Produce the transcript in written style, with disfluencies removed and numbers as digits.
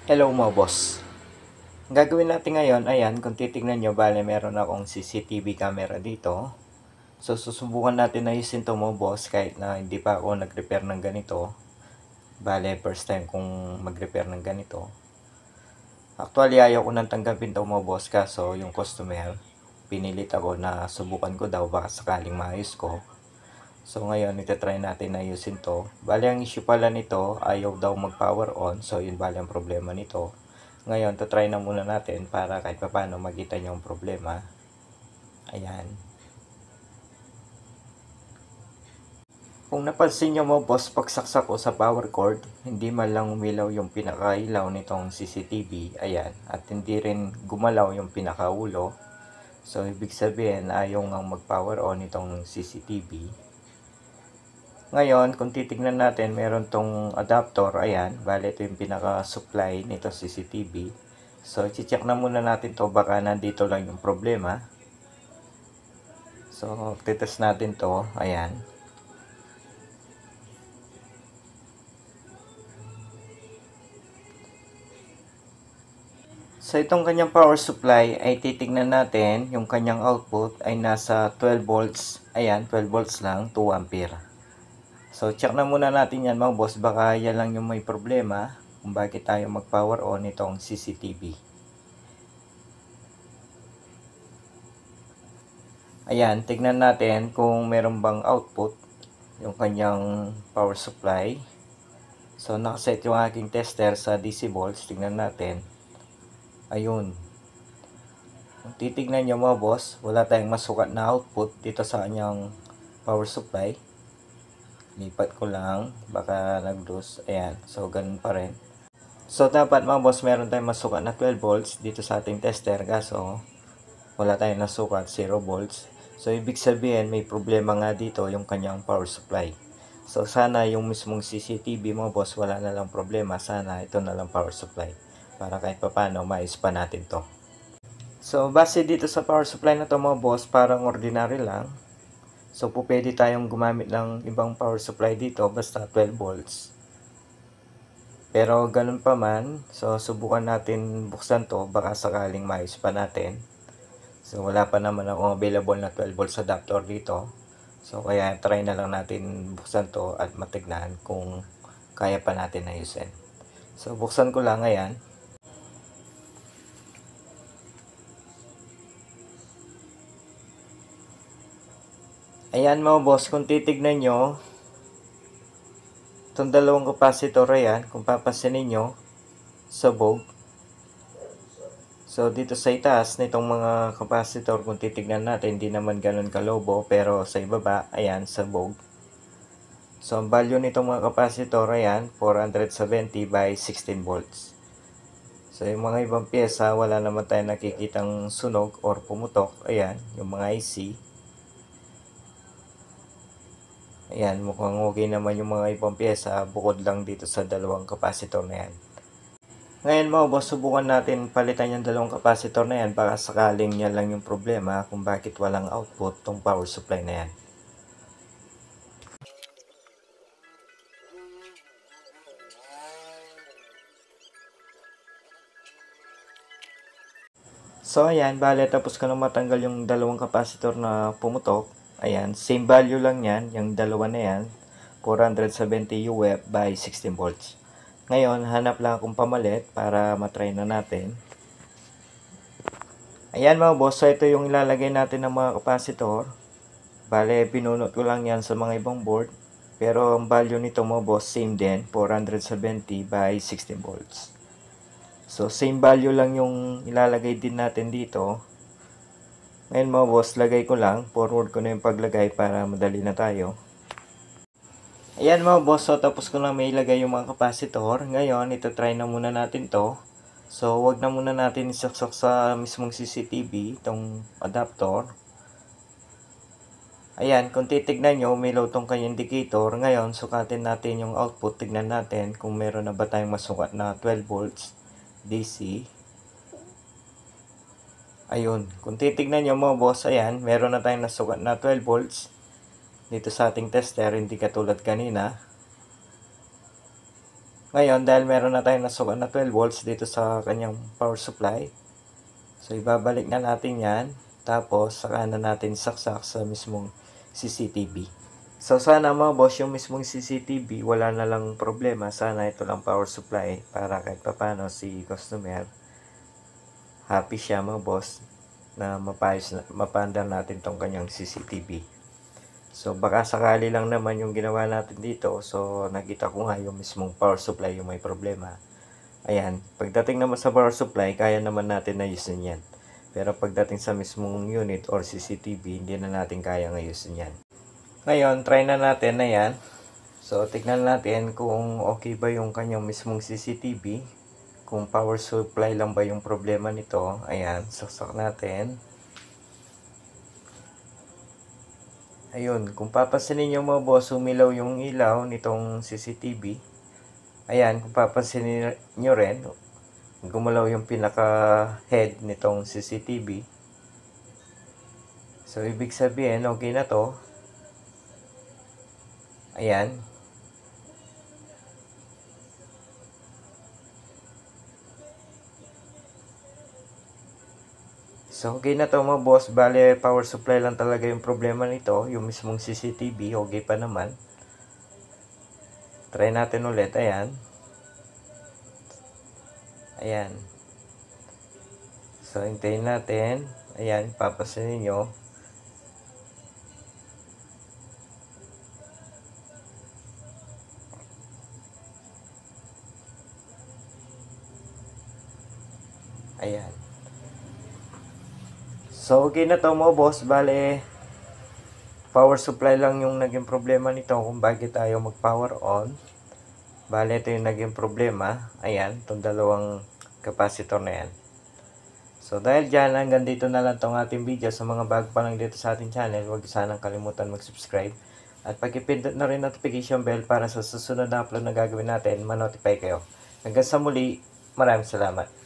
Hello mga boss. Ang gagawin natin ngayon, ayan, kung titignan nyo, bale meron akong CCTV camera dito. So susubukan natin na ayusin to mga boss kahit na hindi pa ako nag-repair ng ganito. Bale first time kong mag-repair ng ganito. Actually ayaw ko nang tanggapin to mga boss, kaso yung customer, pinilit ako na subukan ko daw baka sakaling maayos ko. So ngayon itatry natin na ayusin to. Bale ang issue pala nito, ayaw daw mag power on. So yun bale ang problema nito. Ngayon try na muna natin para kahit paano makita nyo ang problema. Ayan. Kung napansin nyo mo boss, pagsaksak ko sa power cord, hindi man lang umilaw yung pinakailaw nitong CCTV. Ayan. At hindi rin gumalaw yung pinakaulo. So ibig sabihin ayaw nga mag power on itong CCTV. Ngayon, kung titignan natin, meron tong adapter. Ayan, bale ito yung pinaka-supply nito CCTV. So, i-check na muna natin to, baka nandito lang yung problema. So, titest natin to. Ayan. So, itong kanyang power supply ay titignan natin, yung kanyang output ay nasa 12 volts. Ayan, 12 volts lang, 2 ampere. So, check na muna natin yan mga boss, baka yan lang yung may problema kung bakit tayo mag-power on itong CCTV. Ayan, tignan natin kung meron bang output yung kanyang power supply. So, nakaset yung aking tester sa DC volts. Tignan natin. Ayun. Kung titignan nyo mga boss, wala tayong masukat na output dito sa kanyang power supply. Lipat ko lang. Baka nag-lose. Ayan. So, ganun pa rin. So, dapat mga boss, meron tayong masukat na 12 volts dito sa ating tester. Kaso, wala tayong nasukat, 0 volts. So, ibig sabihin, may problema nga dito yung kanyang power supply. So, sana yung mismong CCTV mo, boss, wala na lang problema. Sana ito na lang power supply. Para kahit papano, maayos pa natin to. So, base dito sa power supply na to mga boss, parang ordinary lang. So, pwede tayong gumamit ng ibang power supply dito, basta 12 volts. Pero, ganun pa man, so, subukan natin buksan to, baka sakaling maayos pa natin. So, wala pa naman akong available na 12 volts adapter dito. So, kaya try na lang natin buksan to at matignan kung kaya pa natin ayusin. So, buksan ko lang ayan. Ayan mga boss, kung titignan nyo, itong dalawang capacitor ayan, kung papansinin nyo, sabog. So, dito sa itaas nitong mga capacitor, kung titignan natin, hindi naman ganun kalobo. Pero sa ibaba, ayan, sabog. So, ang value nitong mga capacitor, ayan, 470 by 16 volts. So, yung mga ibang pyesa, wala naman tayo nakikitang sunog or pumutok. Ayan, yung mga IC. Ayan, mukhang okay naman yung mga ibang pyesa, bukod lang dito sa dalawang capacitor na yan. Ngayon mga boss, subukan natin palitan yung dalawang capacitor na yan, baka sakaling yan lang yung problema kung bakit walang output tong power supply na yan. So ayan, bale tapos ko na matanggal yung dalawang capacitor na pumutok. Ayan, same value lang yan, yung dalawa na yan, 470 UF by 16 volts. Ngayon, hanap lang akong pamalit para matry na natin. Ayan mga boss, so ito yung ilalagay natin ng mga capacitor. Bale, pinunot ko lang yan sa mga ibang board. Pero ang value nito mga boss, same din, 470 by 16 volts. So, same value lang yung ilalagay din natin dito. Ngayon mga boss, lagay ko lang. Forward ko na yung paglagay para madali na tayo. Ayan mga boss, so tapos ko na may ilagay yung mga capacitor. Ngayon, ito try na muna natin to. So, wag na muna natin isaksak sa mismong CCTV, itong adapter. Ayan, kung titignan nyo, umilaw tong kanyang indicator. Ngayon, sukatin natin yung output. Tignan natin kung meron na ba tayong masukat na 12 volts DC. Ayun, kung titignan nyo mga boss, ayan, meron na tayong nasukat na 12 volts dito sa ating tester, hindi katulad kanina. Ngayon, dahil meron na tayong nasukat na 12 volts dito sa kanyang power supply, so ibabalik na natin yan. Tapos, saka na natin saksak sa mismong CCTV. So, sana mga boss, yung mismong CCTV, wala na lang problema. Sana ito lang power supply para kahit papano si customer, happy siya mga boss, na mapandar natin tong kanyang CCTV. So, baka sakali lang naman yung ginawa natin dito. So, nakita ko nga yung mismong power supply yung may problema. Ayan, pagdating naman sa power supply, kaya naman natin ayusin yan. Pero pagdating sa mismong unit or CCTV, hindi na natin kaya ayusin yan. Ngayon, try na natin na yan. So, tignan natin kung okay ba yung kanyang mismong CCTV. Kung power supply lang ba yung problema nito. Ayan, saksak natin. Ayun, kung papansinin nyo mga boss, umilaw yung ilaw nitong CCTV. Ayan, kung papansinin nyo rin, gumalaw yung pinaka head nitong CCTV. So, ibig sabihin, okay na to. Ayan. So, okay na to mga boss. Bale, power supply lang talaga yung problema nito. Yung mismong CCTV, okay pa naman. Try natin ulit. Ayan. Ayan. So, hintayin natin. Ayan, papasin nyo. Ayan. So, okay na to mga boss. Bale, power supply lang yung naging problema nito kung bakit tayo mag-power on. Bale, ito yung naging problema. Ayan, itong dalawang capacitor na yan. So, dahil dyan, hanggang dito na lang itong ating video. Sa mga bago pa lang dito sa ating channel, huwag sanang kalimutan mag-subscribe. At pag-ipindot na rin notification bell para sa susunod na upload na gagawin natin, ma-notify kayo. Hanggang sa muli, maraming salamat.